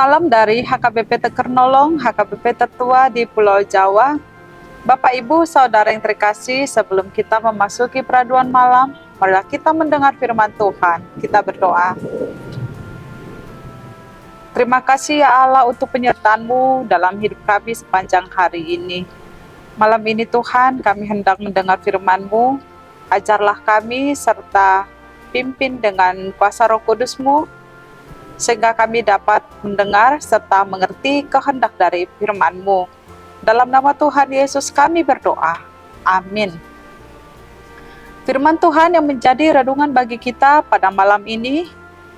Salam dari HKBP Tekernolong, HKBP tertua di Pulau Jawa. Bapak, Ibu, Saudara yang terkasih, sebelum kita memasuki peraduan malam, marilah kita mendengar firman Tuhan. Kita berdoa. Terima kasih ya Allah untuk penyertaan-Mu dalam hidup kami sepanjang hari ini. Malam ini Tuhan, kami hendak mendengar firman-Mu. Ajarlah kami serta pimpin dengan kuasa Roh Kudus-Mu, sehingga kami dapat mendengar serta mengerti kehendak dari firman-Mu. Dalam nama Tuhan Yesus kami berdoa. Amin. Firman Tuhan yang menjadi renungan bagi kita pada malam ini,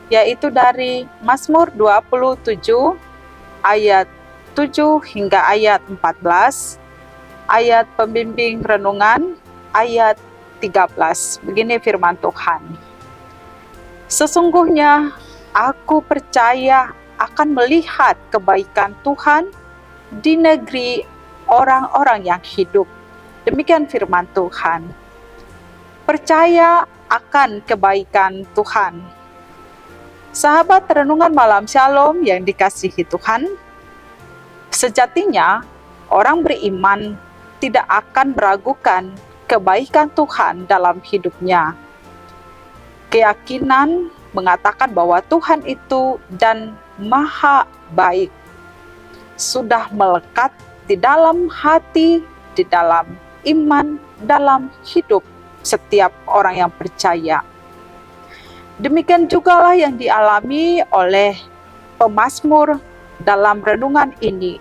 yaitu dari Mazmur 27 ayat 7 hingga ayat 14, ayat pembimbing renungan ayat 13. Begini firman Tuhan. Sesungguhnya aku percaya akan melihat kebaikan Tuhan di negeri orang-orang yang hidup. Demikian firman Tuhan. Percaya akan kebaikan Tuhan. Sahabat renungan malam Shalom yang dikasihi Tuhan, sejatinya orang beriman tidak akan meragukan kebaikan Tuhan dalam hidupnya. Keyakinan mengatakan bahwa Tuhan itu dan Maha Baik sudah melekat di dalam hati, di dalam iman, dalam hidup setiap orang yang percaya. Demikian jugalah yang dialami oleh pemazmur dalam renungan ini.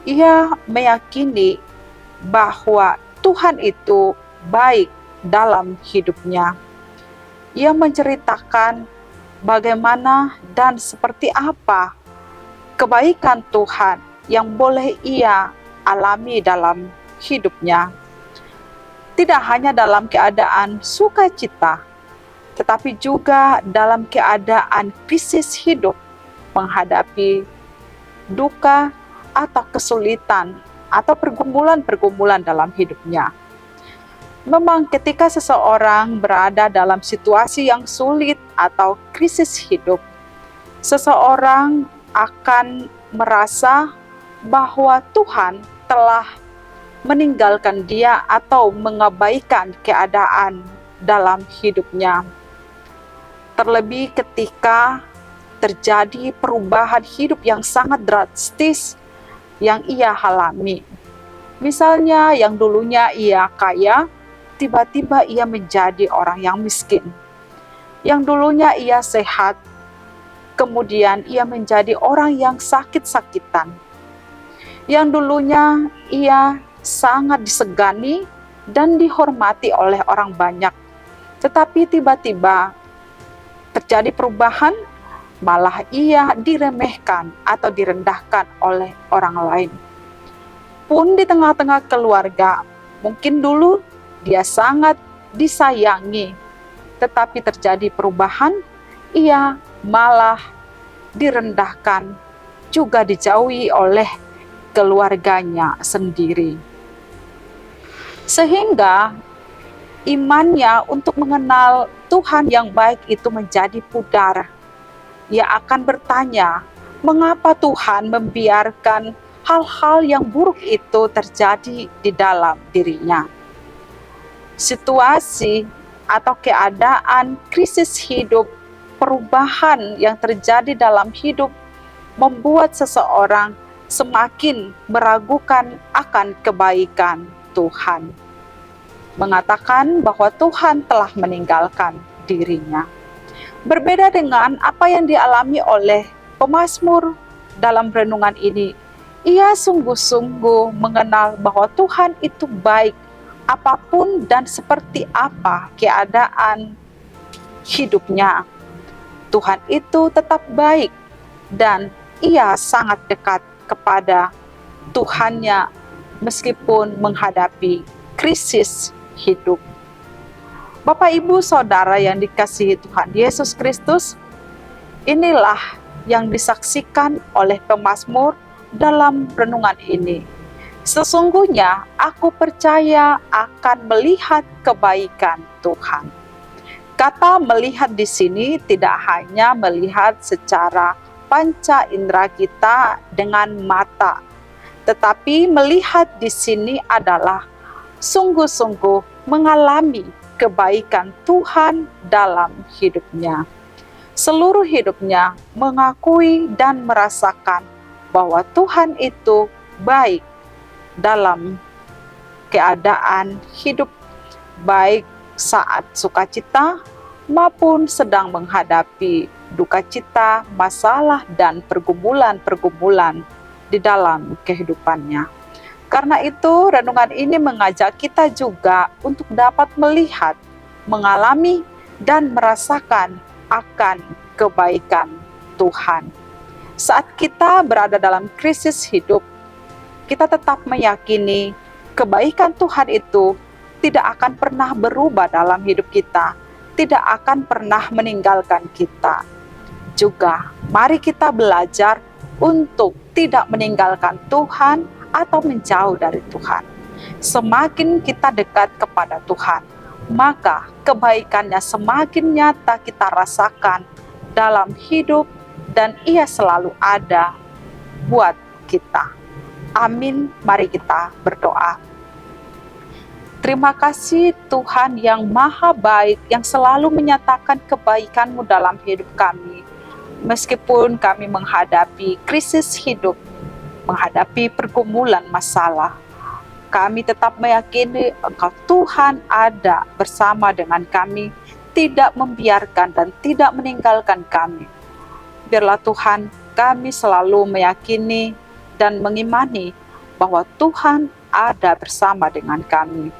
Ia meyakini bahwa Tuhan itu baik dalam hidupnya. Ia menceritakan bagaimana dan seperti apa kebaikan Tuhan yang boleh ia alami dalam hidupnya. Tidak hanya dalam keadaan sukacita, tetapi juga dalam keadaan krisis hidup, menghadapi duka atau kesulitan atau pergumulan-pergumulan dalam hidupnya. Memang ketika seseorang berada dalam situasi yang sulit atau krisis hidup, seseorang akan merasa bahwa Tuhan telah meninggalkan dia atau mengabaikan keadaan dalam hidupnya. Terlebih ketika terjadi perubahan hidup yang sangat drastis yang ia alami. Misalnya yang dulunya ia kaya, tiba-tiba ia menjadi orang yang miskin. Yang dulunya ia sehat, kemudian ia menjadi orang yang sakit-sakitan. Yang dulunya ia sangat disegani dan dihormati oleh orang banyak. Tetapi tiba-tiba terjadi perubahan, malah ia diremehkan atau direndahkan oleh orang lain. Pun di tengah-tengah keluarga, mungkin dulu dia sangat disayangi, tetapi terjadi perubahan, ia malah direndahkan, juga dijauhi oleh keluarganya sendiri. Sehingga imannya untuk mengenal Tuhan yang baik itu menjadi pudar. Ia akan bertanya, mengapa Tuhan membiarkan hal-hal yang buruk itu terjadi di dalam dirinya. Situasi atau keadaan krisis hidup, perubahan yang terjadi dalam hidup membuat seseorang semakin meragukan akan kebaikan Tuhan. Mengatakan bahwa Tuhan telah meninggalkan dirinya. Berbeda dengan apa yang dialami oleh pemazmur dalam renungan ini. Ia sungguh-sungguh mengenal bahwa Tuhan itu baik apapun dan seperti apa keadaan hidupnya. Tuhan itu tetap baik dan ia sangat dekat kepada Tuhannya meskipun menghadapi krisis hidup. Bapak, Ibu, Saudara yang dikasihi Tuhan Yesus Kristus, inilah yang disaksikan oleh pemazmur dalam renungan ini. Sesungguhnya aku percaya akan melihat kebaikan Tuhan. Kata melihat di sini tidak hanya melihat secara panca indera kita dengan mata, tetapi melihat di sini adalah sungguh-sungguh mengalami kebaikan Tuhan dalam hidupnya. Seluruh hidupnya mengakui dan merasakan bahwa Tuhan itu baik dalam keadaan hidup, baik saat sukacita maupun sedang menghadapi duka cita, masalah, dan pergumulan-pergumulan di dalam kehidupannya. Karena itu, renungan ini mengajak kita juga untuk dapat melihat, mengalami, dan merasakan akan kebaikan Tuhan. Saat kita berada dalam krisis hidup, kita tetap meyakini kebaikan Tuhan itu tidak akan pernah berubah dalam hidup kita, tidak akan pernah meninggalkan kita. Juga, mari kita belajar untuk tidak meninggalkan Tuhan atau menjauh dari Tuhan. Semakin kita dekat kepada Tuhan, maka kebaikannya semakin nyata kita rasakan dalam hidup dan Ia selalu ada buat kita. Amin. Mari kita berdoa. Terima kasih Tuhan yang maha baik, yang selalu menyatakan kebaikan-Mu dalam hidup kami. Meskipun kami menghadapi krisis hidup, menghadapi pergumulan masalah, kami tetap meyakini Engkau Tuhan ada bersama dengan kami, tidak membiarkan dan tidak meninggalkan kami. Biarlah Tuhan, kami selalu meyakini dan mengimani bahwa Tuhan ada bersama dengan kami.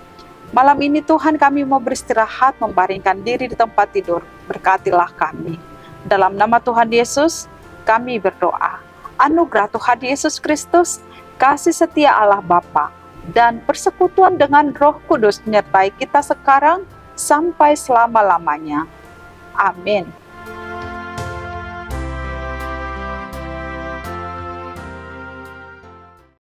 Malam ini Tuhan, kami mau beristirahat, membaringkan diri di tempat tidur. Berkatilah kami. Dalam nama Tuhan Yesus, kami berdoa. Anugerah Tuhan Yesus Kristus, kasih setia Allah Bapa, dan persekutuan dengan Roh Kudus menyertai kita sekarang sampai selama-lamanya. Amin.